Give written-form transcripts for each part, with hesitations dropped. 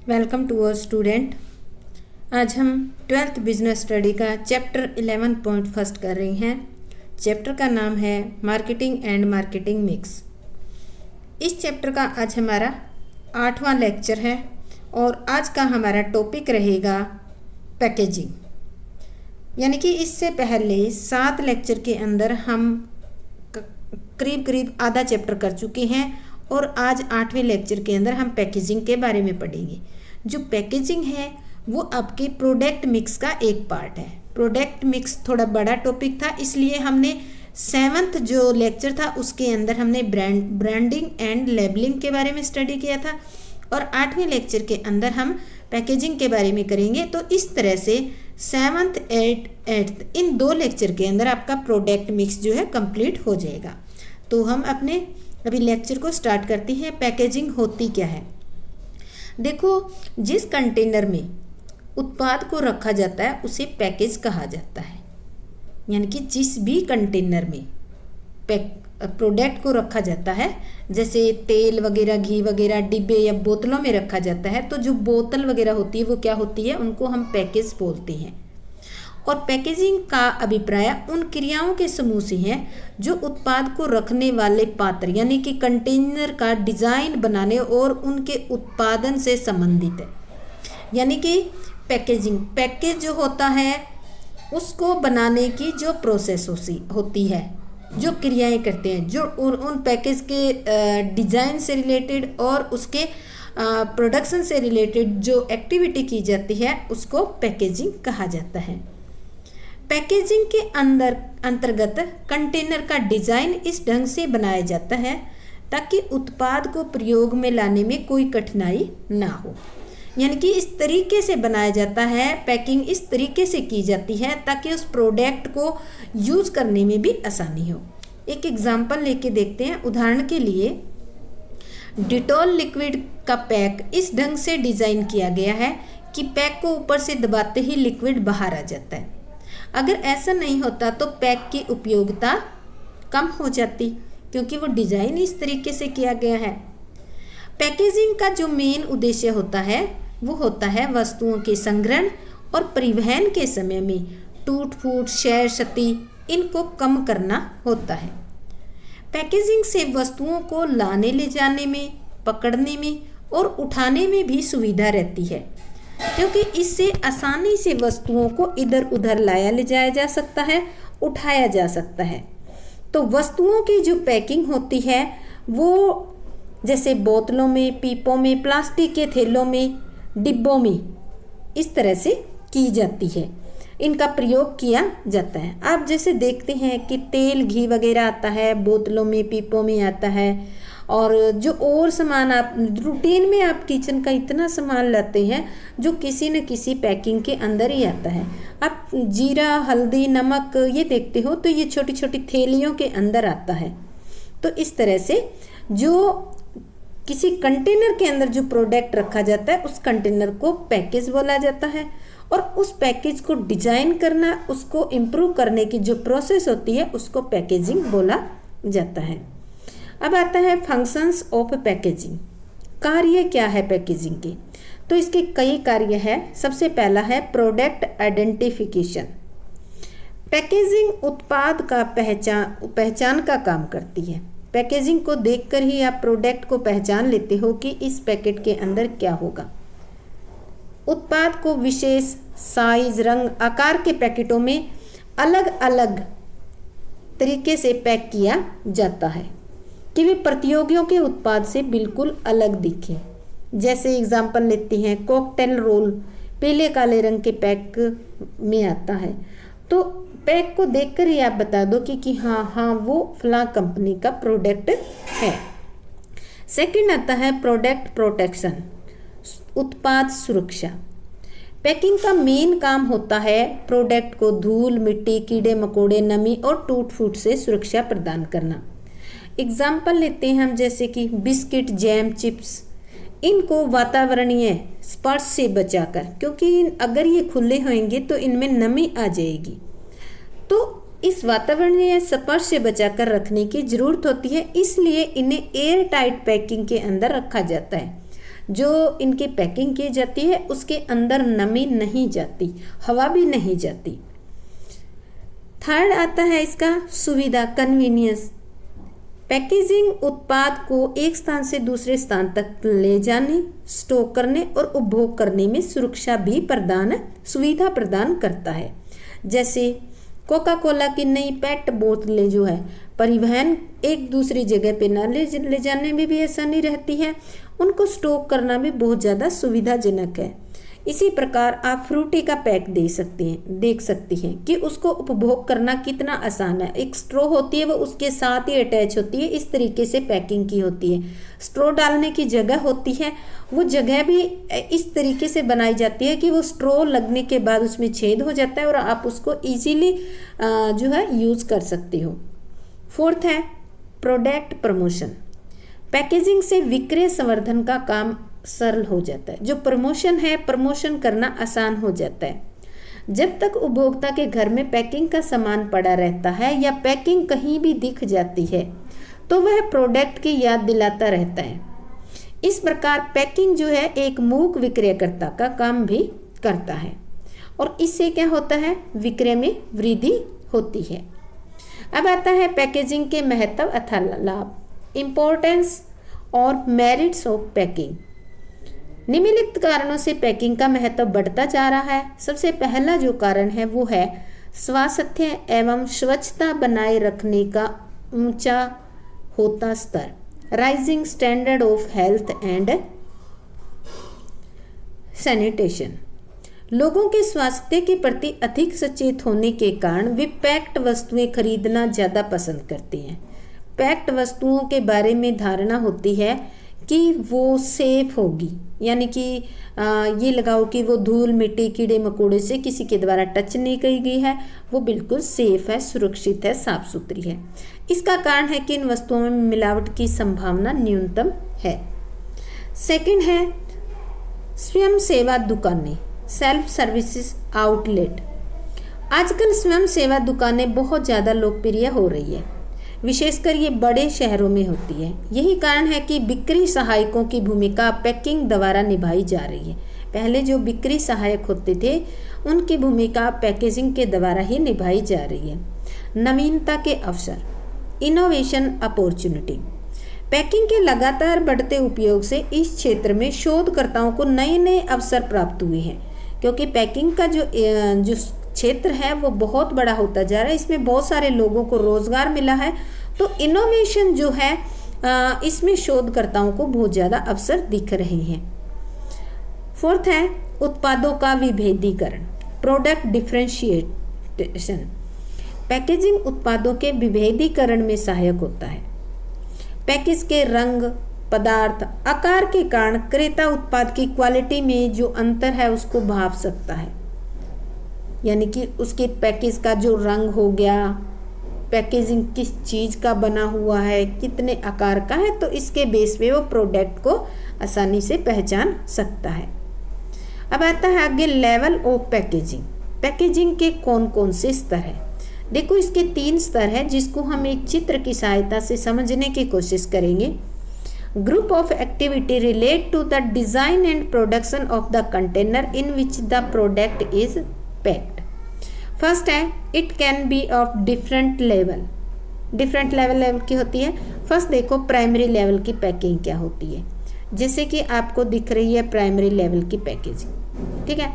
Welcome to our student. आज हम 12th business study का चैप्टर 11.1 कर रही हैं। चैप्टर का नाम है मार्केटिंग एंड मार्केटिंग मिक्स। इस चैप्टर का आज हमारा 8वां लेक्चर है और आज का हमारा टॉपिक रहेगा पैकेजिंग। यानी कि इससे पहले 7 लेक्चर के अंदर हम करीब आधा चैप्टर कर चुके हैं और आज 8वें लेक्चर के अंदर हम पैकेजिंग के बारे में पढ़ेंगे। जो पैकेजिंग है वो आपके प्रोडक्ट मिक्स का एक पार्ट है। प्रोडक्ट मिक्स थोड़ा बड़ा टॉपिक था, इसलिए हमने 7th जो लेक्चर था उसके अंदर हमने ब्रांडिंग एंड लेबलिंग के बारे में स्टडी किया था और 8वें लेक्चर के अंदर हम पैकेजिंग के बारे में करेंगे। तो इस तरह से 7th 8th इन 2 लेक्चर के अंदर आपका प्रोडक्ट मिक्स जो है कंप्लीट हो जाएगा। तो हम अपने अभी लेक्चर को स्टार्ट करते हैं। पैकेजिंग होती क्या है? देखो, जिस कंटेनर में उत्पाद को रखा जाता है उसे पैकेज कहा जाता है। यानी कि जिस भी कंटेनर में प्रोडक्ट को रखा जाता है, जैसे तेल वगैरह, घी वगैरह डिब्बे या बोतलों में रखा जाता है, तो जो बोतल वगैरह होती है वो क्या होती है, उनको हम पैकेज बोलते हैं। और पैकेजिंग का अभिप्राय उन क्रियाओं के समूह से है जो उत्पाद को रखने वाले पात्र यानी कि कंटेनर का डिज़ाइन बनाने और उनके उत्पादन से संबंधित है। यानी कि पैकेज जो होता है उसको बनाने की जो प्रोसेस होती है, जो क्रियाएं करते हैं, जो उन पैकेज के डिज़ाइन से रिलेटेड और उसके प्रोडक्शन से रिलेटेड जो एक्टिविटी की जाती है उसको पैकेजिंग कहा जाता है। पैकेजिंग के अंतर्गत कंटेनर का डिज़ाइन इस ढंग से बनाया जाता है ताकि उत्पाद को प्रयोग में लाने में कोई कठिनाई ना हो। यानी कि इस तरीके से बनाया जाता है, पैकिंग इस तरीके से की जाती है ताकि उस प्रोडक्ट को यूज़ करने में भी आसानी हो। एक एग्जांपल लेके देखते हैं। उदाहरण के लिए, डिटॉल लिक्विड का पैक इस ढंग से डिज़ाइन किया गया है कि पैक को ऊपर से दबाते ही लिक्विड बाहर आ जाता है। अगर ऐसा नहीं होता तो पैक की उपयोगिता कम हो जाती, क्योंकि वो डिज़ाइन इस तरीके से किया गया है। पैकेजिंग का जो मेन उद्देश्य होता है वो होता है वस्तुओं के संग्रहण और परिवहन के समय में टूट फूट, क्षय, क्षति इनको कम करना होता है। पैकेजिंग से वस्तुओं को लाने ले जाने में, पकड़ने में और उठाने में भी सुविधा रहती है, क्योंकि इससे आसानी से वस्तुओं को इधर उधर लाया ले जाया जा सकता है, उठाया जा सकता है। तो वस्तुओं की जो पैकिंग होती है वो जैसे बोतलों में, पीपों में, प्लास्टिक के थैलों में, डिब्बों में इस तरह से की जाती है, इनका प्रयोग किया जाता है। आप जैसे देखते हैं कि तेल, घी वगैरह आता है बोतलों में, पीपों में आता है, और जो और सामान आप रूटीन में आप किचन का इतना सामान लाते हैं जो किसी न किसी पैकिंग के अंदर ही आता है। आप जीरा, हल्दी, नमक ये देखते हो तो ये छोटी छोटी थैलियों के अंदर आता है। तो इस तरह से जो किसी कंटेनर के अंदर जो प्रोडक्ट रखा जाता है उस कंटेनर को पैकेज बोला जाता है, और उस पैकेज को डिजाइन करना, उसको इम्प्रूव करने की जो प्रोसेस होती है उसको पैकेजिंग बोला जाता है। अब आता है फंक्शंस ऑफ पैकेजिंग। कार्य क्या है पैकेजिंग के? तो इसके कई कार्य है। सबसे पहला है प्रोडक्ट आइडेंटिफिकेशन। पैकेजिंग उत्पाद का पहचान का काम करती है। पैकेजिंग को देखकर ही आप प्रोडक्ट को पहचान लेते हो कि इस पैकेट के अंदर क्या होगा। उत्पाद को विशेष साइज, रंग, आकार के पैकेटों में अलग अलग तरीके से पैक किया जाता है कि वे प्रतियोगियों के उत्पाद से बिल्कुल अलग दिखें। जैसे एग्जाम्पल लेते हैं, कॉकटेल रोल पीले काले रंग के पैक में आता है, तो पैक को देखकर ही आप बता दो कि हाँ वो फलां कंपनी का प्रोडक्ट है। सेकंड आता है प्रोडक्ट प्रोटेक्शन, उत्पाद सुरक्षा। पैकिंग का मेन काम होता है प्रोडक्ट को धूल, मिट्टी, कीड़े मकोड़े, नमी और टूट फूट से सुरक्षा प्रदान करना। एग्जाम्पल लेते हैं हम, जैसे कि बिस्किट, जैम, चिप्स, इनको वातावरणीय स्पर्श से बचाकर, क्योंकि अगर ये खुले होंगे तो इनमें नमी आ जाएगी, तो इस वातावरणीय स्पर्श से बचाकर रखने की ज़रूरत होती है, इसलिए इन्हें एयर टाइट पैकिंग के अंदर रखा जाता है जो इनकी पैकिंग की जाती है उसके अंदर नमी नहीं जाती, हवा भी नहीं जाती। थर्ड आता है इसका सुविधा, कन्वीनियंस। पैकेजिंग उत्पाद को एक स्थान से दूसरे स्थान तक ले जाने, स्टोर करने और उपभोग करने में सुविधा प्रदान करता है। जैसे कोका कोला की नई पेट बोतलें जो है परिवहन एक दूसरी जगह पे ना ले जाने में भी आसानी रहती है, उनको स्टोर करना भी बहुत ज़्यादा सुविधाजनक है। इसी प्रकार आप फ्रूटी का पैक देख सकती हैं कि उसको उपभोग करना कितना आसान है। एक स्ट्रॉ होती है वो उसके साथ ही अटैच होती है, इस तरीके से पैकिंग की होती है। स्ट्रॉ डालने की जगह होती है, वो जगह भी इस तरीके से बनाई जाती है कि वो स्ट्रॉ लगने के बाद उसमें छेद हो जाता है और आप उसको इजीली जो है यूज़ कर सकते हो। फोर्थ है प्रोडक्ट प्रमोशन। पैकेजिंग से विक्रय संवर्धन का काम सरल हो जाता है। जो प्रमोशन है, प्रमोशन करना आसान हो जाता है। जब तक उपभोक्ता के घर में पैकिंग का सामान पड़ा रहता है या पैकिंग कहीं भी दिख जाती है तो वह प्रोडक्ट की याद दिलाता रहता है। इस प्रकार पैकिंग जो है एक मूक विक्रयकर्ता का काम भी करता है और इससे क्या होता है, विक्रय में वृद्धि होती है। अब आता है पैकेजिंग के महत्व अथवा लाभ, इम्पोर्टेंस और मेरिट्स ऑफ पैकिंग। निम्नलिखित कारणों से पैकिंग का महत्व बढ़ता जा रहा है। सबसे पहला जो कारण है वो है स्वास्थ्य एवं स्वच्छता बनाए रखने का ऊंचा होता स्तर, rising standard of health and sanitation. लोगों के स्वास्थ्य के प्रति अधिक सचेत होने के कारण वे पैक्ड वस्तुएं खरीदना ज़्यादा पसंद करते हैं। पैक्ड वस्तुओं के बारे में धारणा होती है कि वो सेफ होगी, यानी कि ये लगाओ कि वो धूल मिट्टी कीड़े मकोड़े से किसी के द्वारा टच नहीं की गई है, वो बिल्कुल सेफ है, सुरक्षित है, साफ सुथरी है। इसका कारण है कि इन वस्तुओं में मिलावट की संभावना न्यूनतम है। सेकंड है स्वयं सेवा दुकानें, सेल्फ सर्विसेज आउटलेट। आजकल स्वयं सेवा दुकानें बहुत ज़्यादा लोकप्रिय हो रही है, विशेषकर ये बड़े शहरों में होती है। यही कारण है कि बिक्री सहायकों की भूमिका पैकिंग द्वारा निभाई जा रही है। पहले जो बिक्री सहायक होते थे उनकी भूमिका पैकेजिंग के द्वारा ही निभाई जा रही है। नवीनता के अवसर, इनोवेशन अपॉर्चुनिटी। पैकिंग के लगातार बढ़ते उपयोग से इस क्षेत्र में शोधकर्ताओं को नए नए अवसर प्राप्त हुए हैं, क्योंकि पैकिंग का जो क्षेत्र है वो बहुत बड़ा होता जा रहा है। इसमें बहुत सारे लोगों को रोजगार मिला है, तो इनोवेशन जो है इसमें शोधकर्ताओं को बहुत ज़्यादा अवसर दिख रहे हैं। फोर्थ है उत्पादों का विभेदीकरण, प्रोडक्ट डिफरेंशिएशन। पैकेजिंग उत्पादों के विभेदीकरण में सहायक होता है। पैकेज के रंग, पदार्थ, आकार के कारण क्रेता उत्पाद की क्वालिटी में जो अंतर है उसको भाप सकता है, यानी कि उसके पैकेज का जो रंग हो गया, पैकेजिंग किस चीज़ का बना हुआ है, कितने आकार का है, तो इसके बेस पे वो प्रोडक्ट को आसानी से पहचान सकता है। अब आता है आगे लेवल ऑफ पैकेजिंग। पैकेजिंग के कौन कौन से स्तर हैं? देखो इसके 3 स्तर हैं जिसको हम एक चित्र की सहायता से समझने की कोशिश करेंगे। Group of activity relate to the design and production of the container in which the product is packed. First है it can be of different level की होती है। फर्स्ट देखो प्राइमरी लेवल की पैकिंग क्या होती है, जैसे कि आपको दिख रही है प्राइमरी लेवल की पैकेजिंग, ठीक है।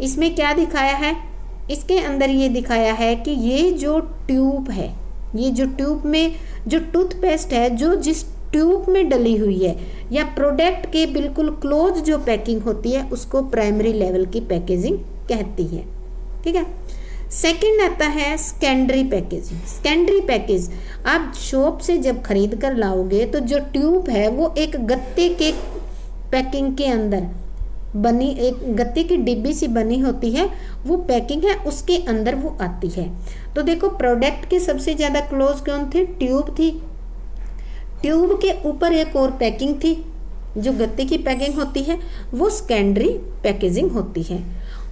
इसमें क्या दिखाया है, इसके अंदर ये दिखाया है कि ये जो ट्यूब है, ये जो ट्यूब में जो टूथपेस्ट है जो जिस ट्यूब में डली हुई है या प्रोडक्ट के बिल्कुल क्लोज जो पैकिंग होती है उसको प्राइमरी लेवल की पैकेजिंग कहती है, ठीक है। सेकंड आता है सेकेंडरी पैकेजिंग। सेकेंडरी पैकेज आप शॉप से जब खरीद कर लाओगे तो जो ट्यूब है वो एक गत्ते के पैकिंग के अंदर बनी, एक गत्ते की डिब्बी सी बनी होती है, वो पैकिंग है, उसके अंदर वो आती है। तो देखो प्रोडक्ट के सबसे ज़्यादा क्लोज कौन थे? ट्यूब थी। ट्यूब के ऊपर एक और पैकिंग थी जो गत्ते की पैकिंग होती है, वो सेकेंडरी पैकेजिंग होती है।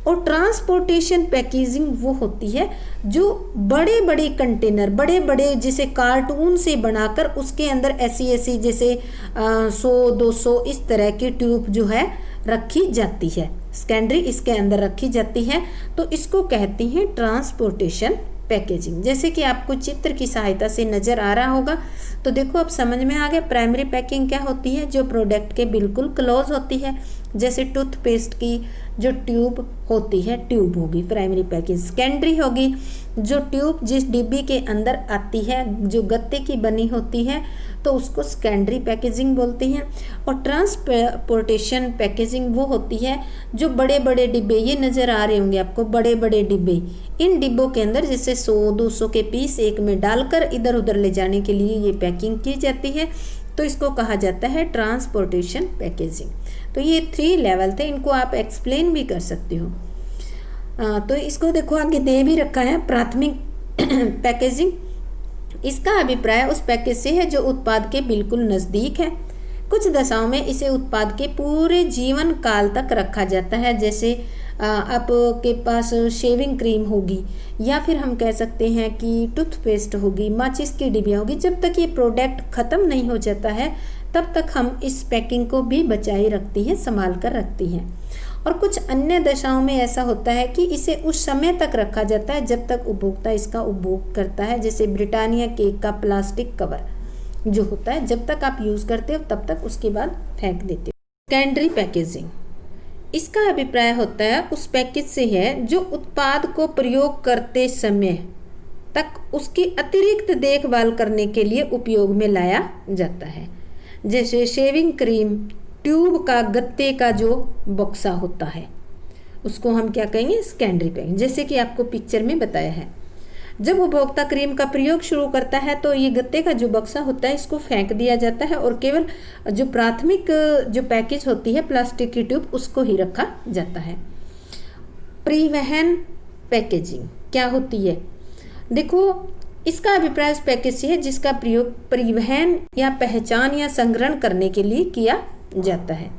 और ट्रांसपोर्टेशन पैकेजिंग वो होती है जो बड़े बड़े कंटेनर, बड़े बड़े जैसे कार्टून से बनाकर उसके अंदर ऐसी जैसे 100-200 इस तरह की ट्यूब जो है रखी जाती है, सेकेंडरी इसके अंदर रखी जाती है, तो इसको कहती हैं ट्रांसपोर्टेशन पैकेजिंग। जैसे कि आपको चित्र की सहायता से नज़र आ रहा होगा, तो देखो अब समझ में आ गया प्राइमरी पैकिंग क्या होती है, जो प्रोडक्ट के बिल्कुल क्लोज होती है। जैसे टूथपेस्ट की जो ट्यूब होती है, ट्यूब होगी प्राइमरी पैकेज। सेकेंडरी होगी जो ट्यूब जिस डिब्बी के अंदर आती है, जो गत्ते की बनी होती है, तो उसको सेकेंडरी पैकेजिंग बोलते हैं। और ट्रांसपोर्टेशन पैकेजिंग वो होती है जो बड़े बड़े डिब्बे, ये नज़र आ रहे होंगे आपको बड़े बड़े डिब्बे, इन डिब्बों के अंदर जैसे 100-200 के पीस एक में डालकर इधर उधर ले जाने के लिए ये पैकिंग की जाती है, तो इसको कहा जाता है ट्रांसपोर्टेशन पैकेजिंग। तो ये 3 लेवल थे, इनको आप एक्सप्लेन भी कर सकते हो। तो इसको देखो आगे दे भी रखा है प्राथमिक पैकेजिंग। इसका अभिप्राय उस पैकेज से है जो उत्पाद के बिल्कुल नज़दीक है। कुछ दशाओं में इसे उत्पाद के पूरे जीवन काल तक रखा जाता है। जैसे आपके पास शेविंग क्रीम होगी, या फिर हम कह सकते हैं कि टूथपेस्ट होगी, माचिस की डिबिया होगी, जब तक ये प्रोडक्ट ख़त्म नहीं हो जाता है तब तक हम इस पैकिंग को भी बचाए रखती हैं, संभाल कर रखती हैं। और कुछ अन्य दशाओं में ऐसा होता है कि इसे उस समय तक रखा जाता है जब तक उपभोक्ता इसका उपभोग करता है। जैसे ब्रिटानिया केक का प्लास्टिक कवर जो होता है, जब तक आप यूज़ करते हो तब तक, उसके बाद फेंक देते हो। सेकेंडरी पैकेजिंग, इसका अभिप्राय होता है उस पैकेज से है जो उत्पाद को प्रयोग करते समय तक उसकी अतिरिक्त देखभाल करने के लिए उपयोग में लाया जाता है। जैसे शेविंग क्रीम ट्यूब का गत्ते का जो बक्सा होता है, उसको हम क्या कहेंगे, सेकेंडरी पैकिंग। जैसे कि आपको पिक्चर में बताया है, जब उपभोक्ता क्रीम का प्रयोग शुरू करता है तो ये गत्ते का जो बक्सा होता है इसको फेंक दिया जाता है और केवल जो प्राथमिक जो पैकेज होती है प्लास्टिक की ट्यूब, उसको ही रखा जाता है। परिवहन पैकेजिंग क्या होती है, देखो इसका अभिप्राय उस पैकेज से है जिसका प्रयोग परिवहन या पहचान या संग्रहण करने के लिए किया जाता है।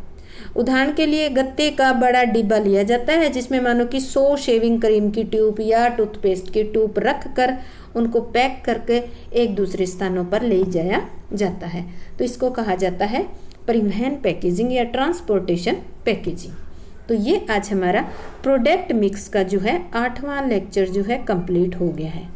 उदाहरण के लिए गत्ते का बड़ा डिब्बा लिया जाता है जिसमें मानो कि 100 शेविंग क्रीम की ट्यूब या टूथपेस्ट की ट्यूब रख कर उनको पैक करके एक दूसरे स्थानों पर ले जाया जाता है, तो इसको कहा जाता है परिवहन पैकेजिंग या ट्रांसपोर्टेशन पैकेजिंग। तो ये आज हमारा प्रोडक्ट मिक्स का जो है 8वां लेक्चर जो है कंप्लीट हो गया है।